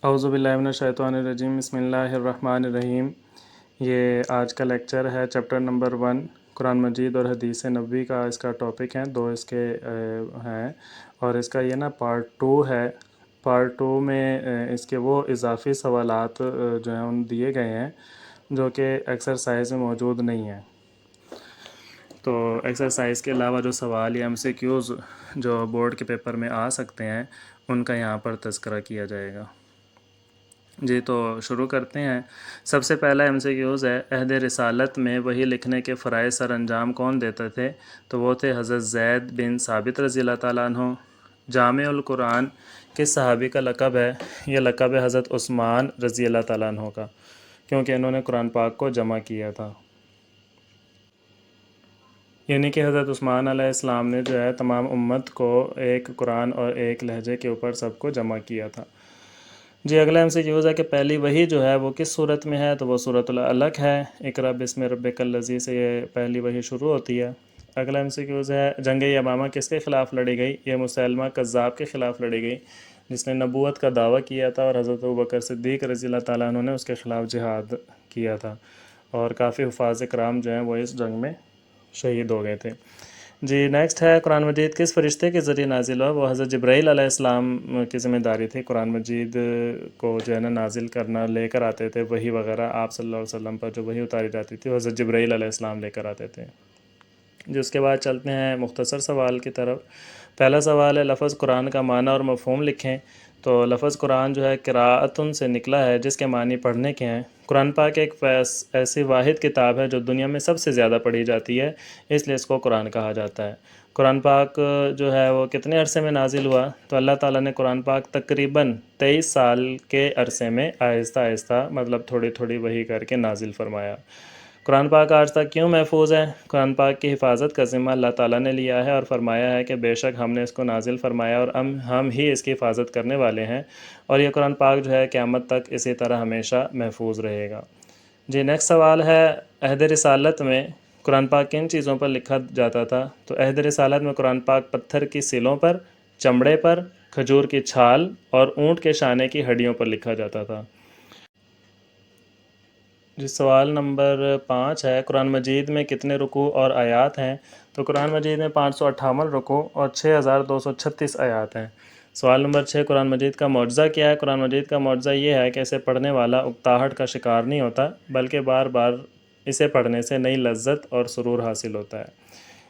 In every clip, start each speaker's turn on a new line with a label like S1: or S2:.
S1: اعوذ باللہ من الشیطان الرجیم، بسم اللہ الرحمن الرحیم۔ یہ آج کا لیکچر ہے چیپٹر نمبر 1 قرآن مجید اور حدیث نبوی کا، اس کا ٹاپک ہے، 2 اس کے ہیں، اور اس کا یہ نا پارٹ 2 ہے۔ پارٹ 2 میں اس کے وہ اضافی سوالات جو ہیں ان دیے گئے ہیں جو کہ ایکسرسائز میں موجود نہیں ہیں۔ تو ایکسرسائز کے علاوہ جو سوال یا MCQs جو بورڈ کے پیپر میں آ سکتے ہیں ان کا یہاں پر تذکرہ کیا جائے گا۔ جی تو شروع کرتے ہیں۔ سب سے پہلا MCQs ہے، عہد رسالت میں وحی لکھنے کے فرائض سر انجام کون دیتے تھے؟ تو وہ تھے حضرت زید بن ثابت رضی اللہ تعالیٰ عنہ۔ جامع القرآن کس صحابی کا لقب ہے؟ یہ لقب ہے حضرت عثمان رضی اللہ تعالیٰ عنہ کا، کیونکہ انہوں نے قرآن پاک کو جمع کیا تھا۔ یعنی کہ حضرت عثمان علیہ السلام نے جو ہے تمام امت کو ایک قرآن اور ایک لہجے کے اوپر سب کو جمع کیا تھا۔ جی اگلا MCQs ہے کہ پہلی وحی جو ہے وہ کس صورت میں ہے؟ تو وہ سورۃ العلق ہے۔ اقرأ بسم ربک الذی سے یہ پہلی وحی شروع ہوتی ہے۔ اگلا MCQs ہے، جنگ یمامہ کس کے خلاف لڑی گئی؟ یہ مسیلمہ کذاب کے خلاف لڑی گئی، جس نے نبوت کا دعویٰ کیا تھا، اور حضرت ابوبکر صدیق رضی اللہ تعالیٰ عنہ نے اس کے خلاف جہاد کیا تھا، اور کافی حفاظ کرام جو ہیں وہ اس جنگ میں شہید ہو گئے تھے۔ جی نیکسٹ ہے، قرآن مجید کس فرشتے کے ذریعے نازل ہوا؟ وہ حضرت جبرائیل علیہ السلام کی ذمہ داری تھی۔ قرآن مجید کو جو ہے نا نازل کرنا، لے کر آتے تھے وحی وغیرہ، آپ صلی اللہ علیہ وسلم پر جو وحی اتاری جاتی تھی وہ حضرت جبرائیل علیہ السلام لے کر آتے تھے۔ جو اس کے بعد چلتے ہیں مختصر سوال کی طرف۔ پہلا سوال ہے، لفظ قرآن کا معنی اور مفہوم لکھیں۔ تو لفظ قرآن جو ہے قراءتن سے نکلا ہے، جس کے معنی پڑھنے کے ہیں۔ قرآن پاک ایک ایسی واحد کتاب ہے جو دنیا میں سب سے زیادہ پڑھی جاتی ہے، اس لیے اس کو قرآن کہا جاتا ہے۔ قرآن پاک جو ہے وہ کتنے عرصے میں نازل ہوا؟ تو اللہ تعالیٰ نے قرآن پاک تقریباً 23 سال کے عرصے میں آہستہ آہستہ مطلب تھوڑی تھوڑی وحی کر کے نازل فرمایا۔ قرآن پاک آج تک کیوں محفوظ ہے؟ قرآن پاک کی حفاظت کا ذمہ اللہ تعالیٰ نے لیا ہے، اور فرمایا ہے کہ بے شک ہم نے اس کو نازل فرمایا اور ہم ہی اس کی حفاظت کرنے والے ہیں، اور یہ قرآن پاک جو ہے قیامت تک اسی طرح ہمیشہ محفوظ رہے گا۔ جی نیکسٹ سوال ہے، عہد رسالت میں قرآن پاک کن چیزوں پر لکھا جاتا تھا؟ تو عہد رسالت میں قرآن پاک پتھر کی سلوں پر، چمڑے پر، کھجور کی چھال اور اونٹ کے شانے کی ہڈیوں پر لکھا جاتا تھا۔ جی سوال نمبر 5 ہے، قرآن مجید میں کتنے رکوع اور آیات ہیں؟ تو قرآن مجید میں 558 رکوع اور 6236 آیات ہیں۔ سوال نمبر 6، قرآن مجید کا معجزہ کیا ہے؟ قرآن مجید کا معجزہ یہ ہے کہ اسے پڑھنے والا اکتاہٹ کا شکار نہیں ہوتا، بلکہ بار بار اسے پڑھنے سے نئی لذت اور سرور حاصل ہوتا ہے۔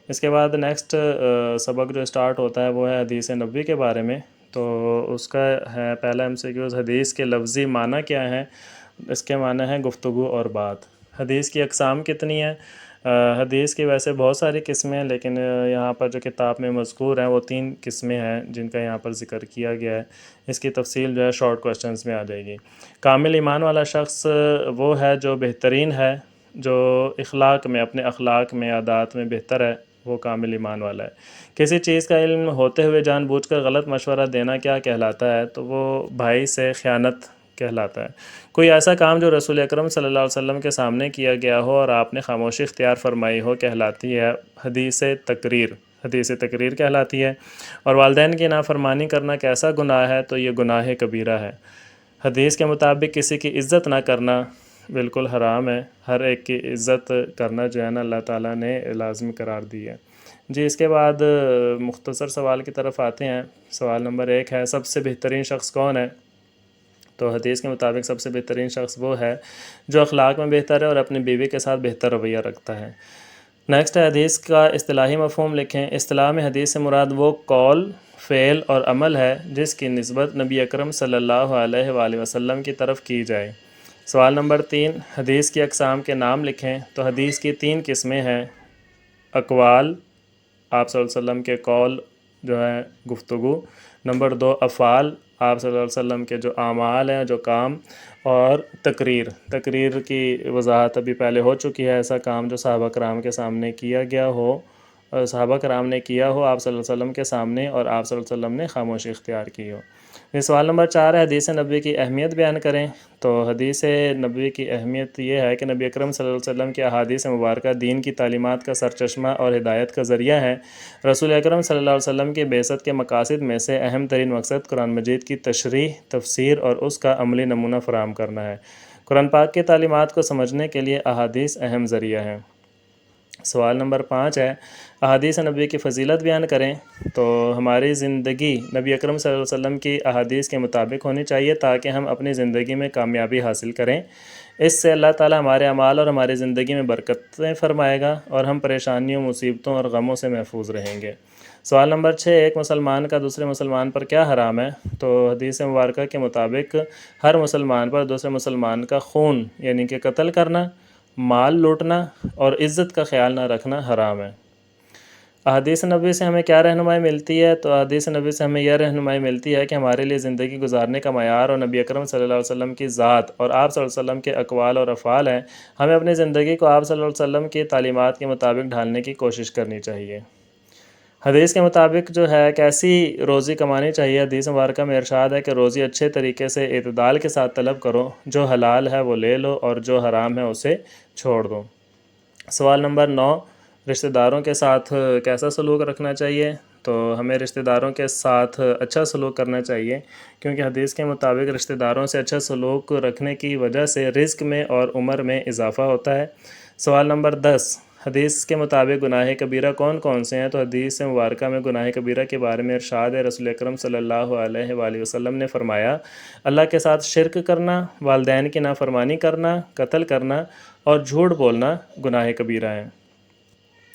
S1: اس کے بعد نیکسٹ سبق جو اسٹارٹ ہوتا ہے وہ ہے حدیث نبوی کے بارے میں۔ تو اس کا ہے پہلا MCQs، حدیث کے لفظی معنی کیا ہے؟ اس کے معنی ہے گفتگو اور بات۔ حدیث کی اقسام کتنی ہیں؟ حدیث کی ویسے بہت ساری قسمیں ہیں، لیکن یہاں پر جو کتاب میں مذکور ہیں وہ 3 قسمیں ہیں جن کا یہاں پر ذکر کیا گیا ہے۔ اس کی تفصیل جو ہے شارٹ کوسچنز میں آ جائے گی۔ کامل ایمان والا شخص وہ ہے جو بہترین ہے، جو اخلاق میں، اپنے اخلاق میں، عادات میں بہتر ہے، وہ کامل ایمان والا ہے۔ کسی چیز کا علم ہوتے ہوئے جان بوجھ کر غلط مشورہ دینا کیا کہلاتا ہے؟ تو وہ بھائی سے خیانت کہلاتا ہے۔ کوئی ایسا کام جو رسول اکرم صلی اللہ علیہ وسلم کے سامنے کیا گیا ہو اور آپ نے خاموشی اختیار فرمائی ہو کہلاتی ہے حدیث تقریر۔ حدیث تقریر کہلاتی ہے۔ اور والدین کی نافرمانی کرنا کیسا گناہ ہے؟ تو یہ گناہ کبیرہ ہے۔ حدیث کے مطابق کسی کی عزت نہ کرنا بالکل حرام ہے۔ ہر ایک کی عزت کرنا جو ہے نا اللہ تعالیٰ نے لازمی قرار دی ہے۔ جی اس کے بعد مختصر سوال کی طرف آتے ہیں۔ سوال نمبر 1 ہے، سب سے بہترین شخص کون ہے؟ تو حدیث کے مطابق سب سے بہترین شخص وہ ہے جو اخلاق میں بہتر ہے اور اپنی بیوی کے ساتھ بہتر رویہ رکھتا ہے۔ نیکسٹ ہے، حدیث کا اصطلاحی مفہوم لکھیں۔ اصطلاح میں حدیث سے مراد وہ قول، فعل اور عمل ہے جس کی نسبت نبی اکرم صلی اللہ علیہ وآلہ وسلم کی طرف کی جائے۔ سوال نمبر 3، حدیث کی اقسام کے نام لکھیں۔ تو حدیث کی 3 قسمیں ہیں، اقوال، آپ صلی اللہ علیہ وسلم کے قول جو ہے گفتگو، نمبر 2 افعال، آپ صلی اللہ علیہ وسلم کے جو اعمال ہیں، جو کام، اور تقریر۔ تقریر کی وضاحت ابھی پہلے ہو چکی ہے، ایسا کام جو صحابہ کرام کے سامنے کیا گیا ہو صحابہ کرام نے کیا ہو آپ صلی اللہ علیہ وسلم کے سامنے اور آپ صلی اللہ علیہ وسلم نے خاموشی اختیار کی ہو۔ سوال نمبر 4 ہے حدیث نبوی کی اہمیت بیان کریں۔ تو حدیث نبوی کی اہمیت یہ ہے کہ نبی اکرم صلی اللہ علیہ وسلم کی احادیث مبارکہ دین کی تعلیمات کا سرچشمہ اور ہدایت کا ذریعہ ہے۔ رسول اکرم صلی اللہ علیہ وسلم کی بعثت کے مقاصد میں سے اہم ترین مقصد قرآن مجید کی تشریح، تفسیر اور اس کا عملی نمونہ فراہم کرنا ہے۔ قرآن پاک کی تعلیمات کو سمجھنے کے لیے احادیث اہم ذریعہ ہیں۔ سوال نمبر 5 ہے احادیث نبوی کی فضیلت بیان کریں۔ تو ہماری زندگی نبی اکرم صلی اللہ علیہ وسلم کی احادیث کے مطابق ہونی چاہیے تاکہ ہم اپنی زندگی میں کامیابی حاصل کریں۔ اس سے اللہ تعالی ہمارے اعمال اور ہماری زندگی میں برکتیں فرمائے گا اور ہم پریشانیوں، مصیبتوں اور غموں سے محفوظ رہیں گے۔ سوال نمبر 6 ایک مسلمان کا دوسرے مسلمان پر کیا حرام ہے؟ تو حدیث مبارکہ کے مطابق ہر مسلمان پر دوسرے مسلمان کا خون یعنی کہ قتل کرنا، مال لوٹنا اور عزت کا خیال نہ رکھنا حرام ہے۔ احادیث نبوی سے ہمیں کیا رہنمائی ملتی ہے؟ تو احادیث نبوی سے ہمیں یہ رہنمائی ملتی ہے کہ ہمارے لیے زندگی گزارنے کا معیار اور نبی اکرم صلی اللہ علیہ وسلم کی ذات اور آپ صلی اللہ علیہ وسلم کے اقوال اور افعال ہیں۔ ہمیں اپنی زندگی کو آپ صلی اللہ علیہ وسلم کی تعلیمات کے مطابق ڈھالنے کی کوشش کرنی چاہیے۔ حدیث کے مطابق جو ہے کیسی روزی کمانی چاہیے؟ حدیث مبارکہ میں ارشاد ہے کہ روزی اچھے طریقے سے اعتدال کے ساتھ طلب کرو، جو حلال ہے وہ لے لو اور جو حرام ہے اسے چھوڑ دو۔ سوال نمبر 9 رشتہ داروں کے ساتھ کیسا سلوک رکھنا چاہیے؟ تو ہمیں رشتہ داروں کے ساتھ اچھا سلوک کرنا چاہیے کیونکہ حدیث کے مطابق رشتہ داروں سے اچھا سلوک رکھنے کی وجہ سے رزق میں اور عمر میں اضافہ ہوتا ہے۔ سوال نمبر 10 حدیث کے مطابق گناہ کبیرہ کون کون سے ہیں؟ تو حدیث مبارکہ میں گناہ کبیرہ کے بارے میں ارشاد ہے، رسول اکرم صلی اللہ علیہ وآلہ وسلم نے فرمایا، اللہ کے ساتھ شرک کرنا، والدین کی نافرمانی کرنا، قتل کرنا اور جھوٹ بولنا گناہ کبیرہ ہیں۔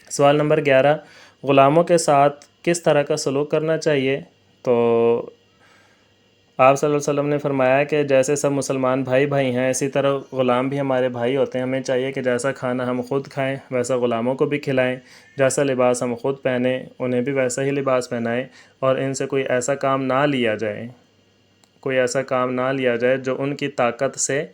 S1: سوال نمبر 11 غلاموں کے ساتھ کس طرح کا سلوک کرنا چاہیے؟ تو آپ صلی اللہ علیہ وسلم نے فرمایا کہ جیسے سب مسلمان بھائی بھائی ہیں اسی طرح غلام بھی ہمارے بھائی ہوتے ہیں۔ ہمیں چاہیے کہ جیسا کھانا ہم خود کھائیں ویسا غلاموں کو بھی کھلائیں، جیسا لباس ہم خود پہنیں انہیں بھی ویسا ہی لباس پہنائیں، اور ان سے کوئی ایسا کام نہ لیا جائے جو ان کی طاقت سے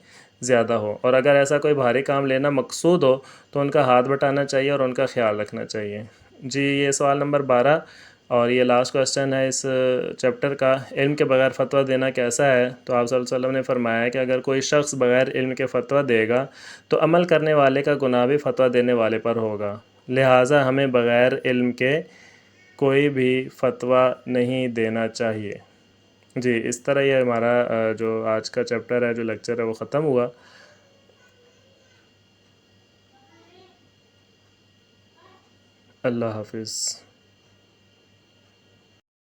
S1: زیادہ ہو، اور اگر ایسا کوئی بھاری کام لینا مقصود ہو تو ان کا ہاتھ بٹانا چاہیے اور ان کا خیال رکھنا چاہیے۔ جی یہ سوال نمبر 12 اور یہ لاسٹ کوسچن ہے اس چیپٹر کا، علم کے بغیر فتویٰ دینا کیسا ہے؟ تو آپ صلی اللہ علیہ وسلم نے فرمایا کہ اگر کوئی شخص بغیر علم کے فتویٰ دے گا تو عمل کرنے والے کا گناہ بھی فتویٰ دینے والے پر ہوگا، لہٰذا ہمیں بغیر علم کے کوئی بھی فتویٰ نہیں دینا چاہیے۔ جی اس طرح یہ ہمارا جو آج کا چیپٹر ہے، جو لیکچر ہے وہ ختم ہوا۔ اللہ حافظ۔